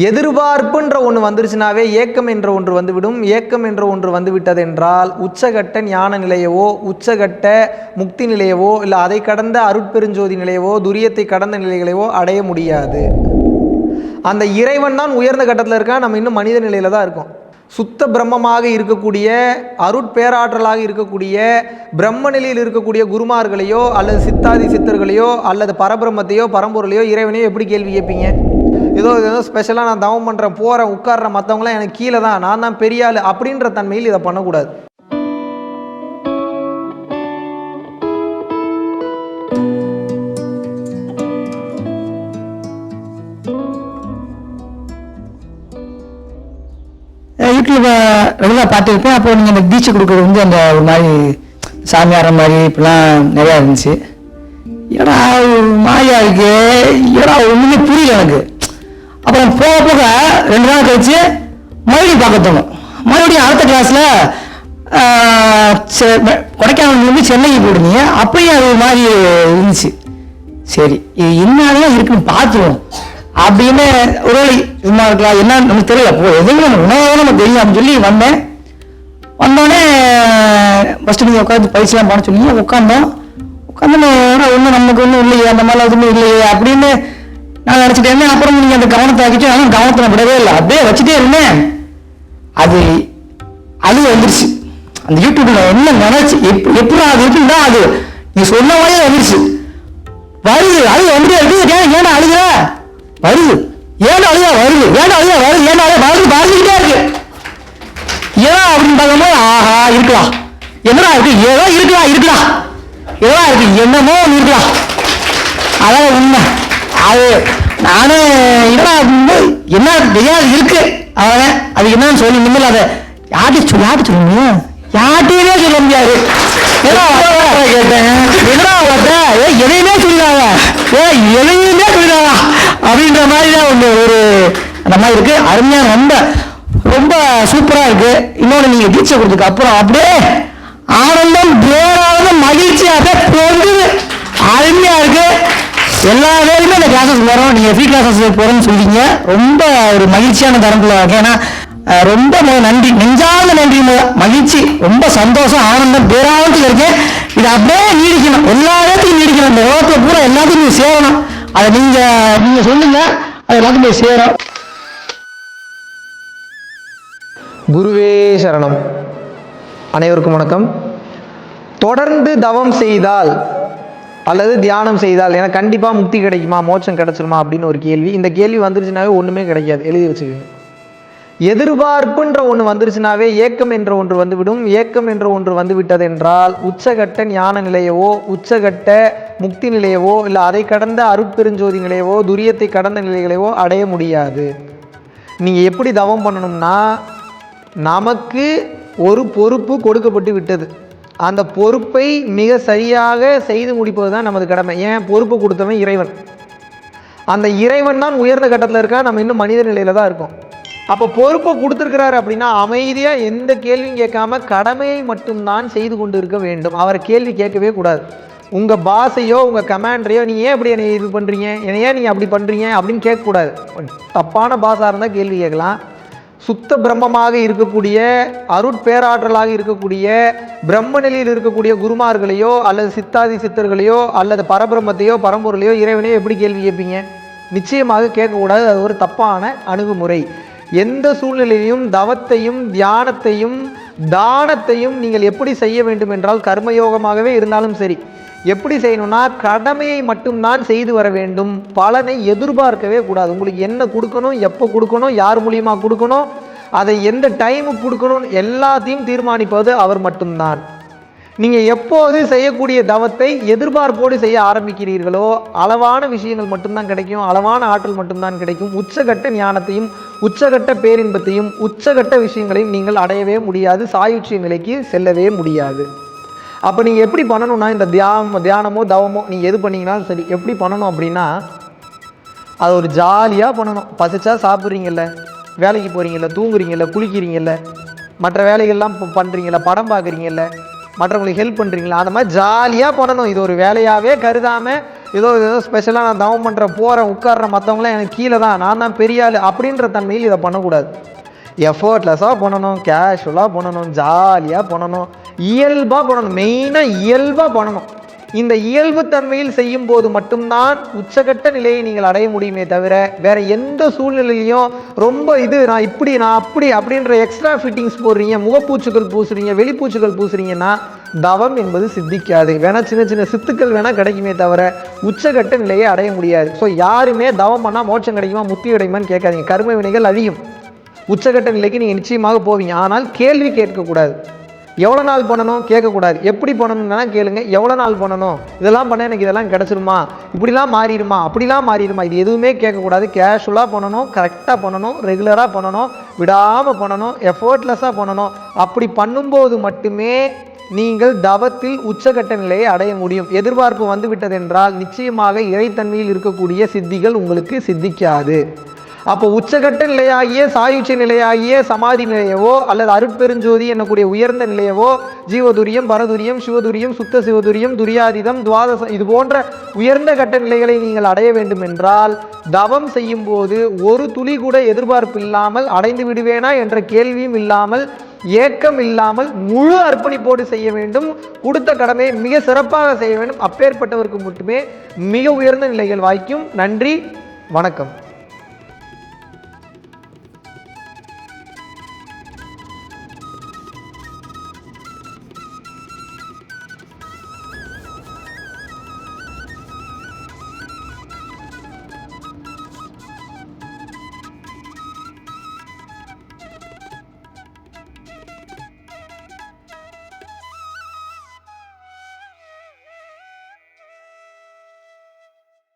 எதிர்பார்ப்புன்ற ஒன்று வந்துருச்சுனாவே ஏக்கம் என்ற ஒன்று வந்துவிடும். ஏக்கம் என்ற ஒன்று வந்துவிட்டதென்றால் உச்சகட்ட ஞான நிலையவோ உச்சகட்ட முக்தி நிலையவோ இல்லை அதை கடந்த அருட்பெருஞ்சோதி நிலையவோ துரியத்தை கடந்த நிலைகளையோ அடைய முடியாது. அந்த இறைவன் தான் உயர்ந்த கட்டத்தில் இருக்கா, நம்ம இன்னும் மனித நிலையில் தான் இருக்கோம். சுத்த பிரம்மமாக இருக்கக்கூடிய அருட்பேராற்றலாக இருக்கக்கூடிய பிரம்ம நிலையில் இருக்கக்கூடிய குருமார்களையோ அல்லது சித்தாதி சித்தர்களையோ அல்லது பரபிரம்மத்தையோ பரம்பொருளையோ இறைவனையோ எப்படி கேள்வி கேட்பீங்க? ஏதோ ஸ்பெஷலாக நான் தவம் பண்ணுறேன் போகிறேன் உட்கார்றேன் மற்றவங்களாம் எனக்கு கீழே தான் நான் தான் பெரிய ஆள் அப்படின்ற தன்மையில் இதை பண்ணக்கூடாது. யூடியூப்பை ரெகுலராக பார்த்துருப்பேன். அப்போ நீங்கள் அந்த தீட்சை கொடுக்குறது வந்து அந்த ஒரு மாதிரி சாமியார மாதிரி இப்படிலாம் நிறையா இருந்துச்சு. ஏடா மாயா இருக்கு, ஏடா ஒன்றுமே புரியல எனக்கு. அப்புறம் போக போக 2 நாள் கழிச்சு மறுபடியும் பார்க்க தோணும். மறுபடியும் அடுத்த கிளாஸில் கொடைக்கானல் சென்னைக்கு போடுங்க, அப்பயும் அது ஒரு மாதிரி இருந்துச்சு. சரி இது என்னதான் இருக்குன்னு பார்த்துருவோம் அப்படின்னு ஒரு சும்மா இருக்கலாம், என்ன நமக்கு தெரியல, போ எதுவும் நம்ம உணவாக நம்ம தெரியும் அப்படின்னு சொல்லி வந்தோடனே ஃபஸ்ட்டு நீங்கள் உட்காந்து பயிற்சிலாம் பண்ண சொன்னீங்க. உட்காந்து ஒன்றும் நமக்கு ஒன்றும் இல்லையே, அந்த மாதிரிலாம் எதுவுமே இல்லையே அப்படின்னு நான் நினச்சிட்டேன். அப்புறம் நீங்கள் அந்த கவனத்தை ஆக்கிட்டு ஆனால் கவனத்தை நான் விடவே இல்லை, அப்படியே வச்சுட்டே இருந்தேன். அது அழுக வந்துருச்சு. அந்த யூடியூப்ல என்ன நினைச்சு எப்படி அது இருக்குன்னா அது நீ சொன்ன மாதிரியே வந்துருச்சு. வருது அழுக வந்துட்டே இருக்கு. ஏன்னா அழுகுற வருது, ஏன்னா அழுகா வருது, ஏன்னா அழுகா வருது, ஏன்னா வருதுக்கிட்டே இருக்கு. ஏன் அப்படின்னு பார்க்கும்போது ஆஹா இருக்கலாம், என்னடா இருக்கு, ஏதோ இருக்கலாம் ஏதோ இருக்கு, என்னமோ இருக்கலாம். அதான் உண்மை. அது நானே என்ன தெரியாது இருக்கு, அதான் அது என்னன்னு சொல்லி நிம்மல அதை யார்கிட்ட சொல்லுங்க, யார்கிட்டயுமே சொல்ல முடியாது. கேட்டேன் என்னடா எதையுமே சொல்லிடாங்க, எதையுமே சொல்லிடாங்க அப்படின்ற மாதிரி தான் ஒன்று ஒரு அந்த மாதிரி இருக்கு. அருமையா ரொம்ப ரொம்ப சூப்பரா இருக்கு. இன்னொன்று நீங்க தீட்சை கொடுத்ததுக்கு அப்புறம் அப்படியே ஆனந்தம் பேரானந்தம் மகிழ்ச்சியாக பொங்குது, அருமையா இருக்கு. எல்லா வேலையுமே இந்த கிளாஸஸ் வரும். நீங்க ஃப்ரீ கிளாஸஸ் போறோம்னு சொல்லிங்க, ரொம்ப ஒரு மகிழ்ச்சியான தரத்துல இருக்கு. ஏன்னா ரொம்ப நன்றி, நெஞ்சார்ந்த நன்றி, மகிழ்ச்சி, ரொம்ப சந்தோஷம், ஆனந்தம் பேரானத்தில் இருக்கேன். இது அப்படியே நீடிக்கணும், எல்லா இடத்துக்கும் நீடிக்கணும். இந்த உலகத்துல பூரா எல்லாத்துக்கும் நீங்க சேரணும். அதை நீங்க சொல்லுங்க, அது எல்லாத்துக்கும் போய் சேரும். குருவே சரணம். அனைவருக்கும் வணக்கம். தொடர்ந்து தவம் செய்தால் அல்லது தியானம் செய்தால் எனக்கு கண்டிப்பாக முக்தி கிடைக்குமா, மோட்சம் கிடைச்சிருமா அப்படின்னு ஒரு கேள்வி. இந்த கேள்வி வந்துருச்சுனாவே ஒன்றுமே கிடைக்காது, எழுதி வச்சுக்கோங்க. எதிர்பார்ப்புன்ற ஒன்று வந்துருச்சுனாவே ஏக்கம் என்ற ஒன்று வந்துவிடும். ஏக்கம் என்ற ஒன்று வந்துவிட்டதென்றால் உச்சகட்ட ஞான நிலையவோ உச்சகட்ட முக்தி நிலையவோ இல்லை அதை கடந்த அருட்பெருஞ்சோதி நிலையவோ துரியத்தை கடந்த நிலைகளையோ அடைய முடியாது. நீங்கள் எப்படி தவம் பண்ணணும்னா, நமக்கு ஒரு பொறுப்பு கொடுக்கப்பட்டு விட்டது, அந்த பொறுப்பை மிக சரியாக செய்து முடிப்பது தான் நமது கடமை. ஏன் பொறுப்பு கொடுத்தவன் இறைவன், அந்த இறைவன் தான் உயர்ந்த கட்டத்தில் இருக்கா, நம்ம இன்னும் மனித நிலையில தான் இருக்கோம். அப்போ பொறுப்பை கொடுத்துருக்கிறாரு அப்படின்னா அமைதியாக எந்த கேள்வியும் கேட்காம கடமையை மட்டும்தான் செய்து கொண்டு இருக்க வேண்டும். அவரை கேள்வி கேட்கவே கூடாது. உங்கள் பாஸையோ உங்கள் கமாண்டரையோ நீ ஏன் இப்படி என்னை இது பண்ணுறீங்க, என்னை ஏன் நீங்கள் அப்படி பண்ணுறீங்க அப்படின்னு கேட்கக்கூடாது. தப்பான பாஸாக இருந்தால் கேள்வி கேட்கலாம். சுத்த பிரம்மமாக இருக்கக்கூடிய அருட்பேராற்றலாக இருக்கக்கூடிய பிரம்ம நிலையில் இருக்கக்கூடிய குருமார்களையோ அல்லது சித்தாதி சித்தர்களையோ அல்லது பரபிரம்மத்தையோ பரம்பொருளையோ இறைவனையோ எப்படி கேள்வி கேட்பீங்க? நிச்சயமாக கேட்கக்கூடாது. அது ஒரு தப்பான அணுகுமுறை. எந்த சூழ்நிலையிலும் தவத்தையும் தியானத்தையும் தானத்தையும் நீங்கள் எப்படி செய்ய வேண்டும் என்றால் கர்மயோகமாகவே இருந்தாலும் சரி, எப்படி செய்யணும்னா கடமையை மட்டும்தான் செய்து வர வேண்டும். பலனை எதிர்பார்க்கவே கூடாது. உங்களுக்கு என்ன கொடுக்கணும், எப்போ கொடுக்கணும், யார் மூலியமாக கொடுக்கணும், அதை எந்த டைமுக்கு கொடுக்கணும் எல்லாத்தையும் தீர்மானிப்பது அவர் மட்டும்தான். நீங்கள் எப்போது செய்யக்கூடிய தவத்தை எதிர்பார்ப்போடு செய்ய ஆரம்பிக்கிறீர்களோ அளவான விஷயங்கள் மட்டும்தான் கிடைக்கும், அளவான ஆற்றல் மட்டும்தான் கிடைக்கும். உச்சகட்ட ஞானத்தையும் உச்சகட்ட பேரின்பத்தையும் உச்சகட்ட விஷயங்களையும் நீங்கள் அடையவே முடியாது, சாயுட்சிய நிலைக்கு செல்லவே முடியாது. அப்போ நீங்கள் எப்படி பண்ணணும்னா, இந்த தியானமோ தவமோ நீங்கள் எது பண்ணிங்கனாலும் சரி, எப்படி பண்ணணும் அப்படின்னா அது ஒரு ஜாலியாக பண்ணணும். பசிச்சா சாப்பிட்றீங்கல்ல, வேலைக்கு போகிறீங்கல்ல, தூங்குறீங்கல்ல, குளிக்கிறீங்கல்ல, மற்ற வேலைகள்லாம் பண்ணுறீங்கல்ல, படம் பார்க்குறீங்கல்ல, மற்றவங்களுக்கு ஹெல்ப் பண்ணுறீங்களா, அந்த மாதிரி ஜாலியாக பண்ணணும். இது ஒரு வேலையாகவே கருதாமல் ஏதோ ஸ்பெஷலாக நான் தவம் பண்ணுறேன் போகிறேன் உட்கார்றேன் மற்றவங்களாம் எனக்கு கீழே தான் நான் தான் பெரிய ஆள் அப்படின்ற தன்மையில் இதை பண்ணக்கூடாது. எஃபர்ட்லெஸ்ஸாக பண்ணணும், கேஷுவலாக பண்ணணும், ஜாலியாக பண்ணணும், இயல்பாக பண்ணணும், மெயினாக இயல்பாக பண்ணணும். இந்த இயல்பு தன்மையில் செய்யும் போது மட்டும்தான் உச்சகட்ட நிலையை நீங்கள் அடைய முடியுமே தவிர வேற எந்த சூழ்நிலையிலையும் ரொம்ப நான் இப்படி நான் அப்படி அப்படின்ற எக்ஸ்ட்ரா ஃபிட்டிங்ஸ் போடுறீங்க, முகப்பூச்சுக்கள் பூசுறீங்க, வெளிப்பூச்சுக்கள் பூசுறீங்கன்னா தவம் என்பது சித்திக்காது. வேணா சின்ன சின்ன சித்துக்கள் வேணா கிடைக்குமே தவிர உச்சகட்ட நிலையை அடைய முடியாது. ஸோ யாருமே தவம் பண்ணால் மோட்சம் கிடைக்குமா முக்தி கிடைக்குமான்னு கேட்காதீங்க. கர்ம வினைகள் அதிகம். உச்சகட்ட நிலைக்கு நீங்கள் நிச்சயமாக போவீங்க. ஆனால் கேள்வி கேட்கக்கூடாது. எவ்வளோ நாள் பண்ணணும் கேட்கக்கூடாது. எப்படி பண்ணணும்னா கேளுங்க, எவ்வளோ நாள் பண்ணணும், இதெல்லாம் பண்ண எனக்கு இதெல்லாம் கிடச்சிருமா, இப்படிலாம் மாறிடுமா, அப்படிலாம் மாறிடுமா, இது எதுவுமே கேட்கக்கூடாது. கேஷுவலாக பண்ணணும், கரெக்டாக பண்ணணும், ரெகுலராக பண்ணணும், விடாமல் பண்ணணும், எஃபர்ட்லெஸ்ஸாக பண்ணணும். அப்படி பண்ணும்போது மட்டுமே நீங்கள் தவத்தில் உச்சகட்ட நிலையை அடைய முடியும். எதிர்பார்ப்பு வந்துவிட்டதென்றால் நிச்சயமாக இறைத்தன்மையில் இருக்கக்கூடிய சித்திகள் உங்களுக்கு சித்திக்காது. அப்போ உச்சகட்ட நிலையாகிய சாயுச்ச நிலையாகிய சமாதி நிலையவோ அல்லது அருட்பெருஞ்சோதி என்னக்கூடிய உயர்ந்த நிலையவோ ஜீவதுரியம், பரதுரியம், சிவதுரியம், சுத்த சிவதுரியம், துரியாதீதம், துவாதசம் இது போன்ற உயர்ந்த கட்ட நிலைகளை நீங்கள் அடைய வேண்டும் என்றால் தவம் செய்யும் போது ஒரு துளி கூட எதிர்பார்ப்பு இல்லாமல் அடைந்து விடுவேனா என்ற கேள்வியும் இல்லாமல் ஏக்கம் இல்லாமல் முழு அர்ப்பணிப்போடு செய்ய வேண்டும். கொடுத்த கடமையை மிக சிறப்பாக செய்ய வேண்டும். அப்பேற்பட்டவருக்கு மட்டுமே மிக உயர்ந்த நிலைகள் வாய்க்கும். நன்றி, வணக்கம்.